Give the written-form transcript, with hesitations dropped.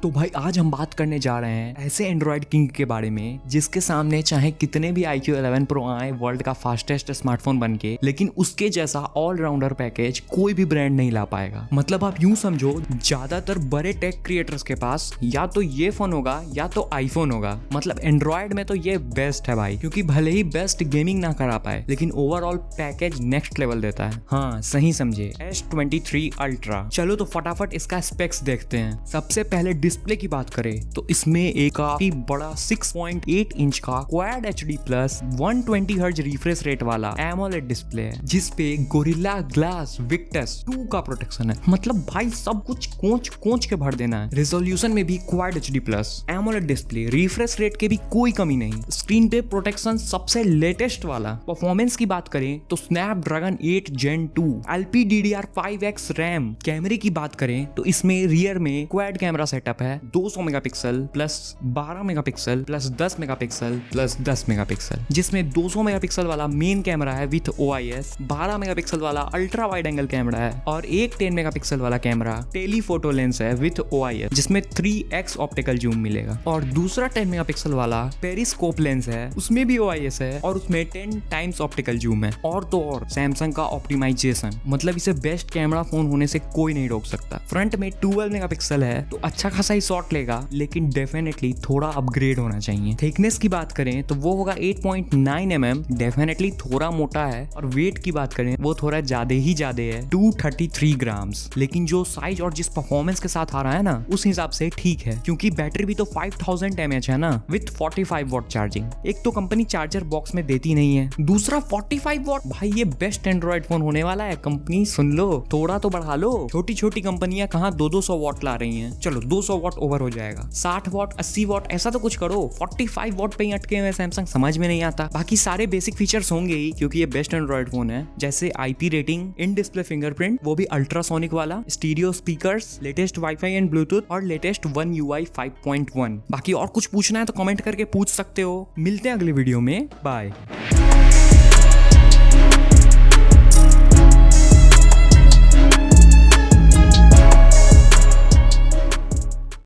तो भाई आज हम बात करने जा रहे हैं ऐसे एंड्रॉयड किंग के बारे में जिसके सामने चाहे कितने भी iQOO 11 Pro आए वर्ल्ड का फास्टेस्ट स्मार्टफोन बनके, लेकिन उसके जैसा ऑलराउंडर पैकेज कोई भी ब्रांड नहीं ला पाएगा। मतलब आप यूं समझो, ज्यादातर बड़े टेक क्रिएटर्स के पास या तो ये फोन होगा या तो आईफोन होगा। मतलब एंड्रॉयड में तो ये बेस्ट है भाई, क्योंकि भले ही बेस्ट गेमिंग ना करा पाए लेकिन ओवरऑल पैकेज नेक्स्ट लेवल देता है। हाँ सही समझे, S23 Ultra। चलो तो फटाफट इसका स्पेक्स देखते हैं। सबसे पहले डिस्प्ले की बात करें तो इसमें एक काफी बड़ा 6.8 इंच का quad HD plus 120 hertz refresh rate वाला एमोलेड डिस्प्ले है, जिसपे गोरिल्ला ग्लास विक्टस 2 का प्रोटेक्शन है। मतलब भाई सब कुछ कोंच के भर देना है। रेजोल्यूशन में भी quad HD plus AMOLED display, refresh rate के भी कोई कमी नहीं। स्क्रीन पे प्रोटेक्शन सबसे लेटेस्ट वाला। परफॉर्मेंस की बात करें तो स्नैपड्रैगन 8 Gen 2 LPDDR5X रैम। कैमरे की बात करें तो इसमें रियर में क्वाड कैमरा सेटअप है, 200 megapixel plus 12 megapixel plus 10 megapixel plus 10 megapixel, जिसमें 200 मेगापिक्सल वाला मेन कैमरा है विथ OIS, 12 मेगापिक्सल वाला अल्ट्रा वाइड एंगल कैमरा है और एक 10 मेगापिक्सल वाला कैमरा टेलीफोटो लेंस है विथ OIS, जिसमें 3x ऑप्टिकल जूम मिलेगा। और दूसरा 10 मेगापिक्सल वाला पेरिस्कोप लेंस है, उसमें भी OIS है और उसमें 10 टाइम्स ऑप्टिकल जूम है। और तो और सैमसंग का ऑप्टिमाइजेशन, मतलब इसे बेस्ट कैमरा फोन होने से कोई नहीं रोक सकता। फ्रंट में 12 मेगापिक्सल है तो अच्छा खासा ही शॉट लेगा, लेकिन डेफिनेटली थोड़ा अपग्रेड होना चाहिए। थिकनेस की बात करें तो वो होगा 8.9 mm, डेफिनेटली थोड़ा मोटा है। और वेट की बात करें वो थोड़ा ज्यादा है, 233 ग्राम्स। लेकिन जो साइज और जिस परफॉर्मेंस के साथ आ रहा है ना, उस हिसाब से ठीक है, क्योंकि बैटरी भी तो 5000 mAh है ना, विथ 45 वॉट चार्जिंग। एक तो कंपनी चार्जर बॉक्स में देती नहीं है, दूसरा 45 वॉट। भाई ये बेस्ट एंड्रॉइड फोन होने वाला है, कंपनी सुन लो, थोड़ा तो बढ़ा लो। छोटी छोटी कंपनियां कहाँ 200 वॉट ला रही हैं। चलो 200 वॉट ओवर हो जाएगा, 60 वॉट 80 वॉट ऐसा तो कुछ करो। 45 वॉट पे ही अटके हुए सैमसंग, समझ में नहीं आता। बाकी सारे बेसिक फीचर्स होंगे ही, क्योंकि ये बेस्ट एंड्रॉइड फोन है, जैसे IP rating, in display fingerprint, वो भी अल्ट्रासोनिक वाला, stereo speakers, latest wifi and Bluetooth और लेटेस्ट One UI 5.1। बाकी और कुछ पूछना है तो कमेंट करके पूछ सकते हो। मिलते हैं अगले वीडियो में, बाय।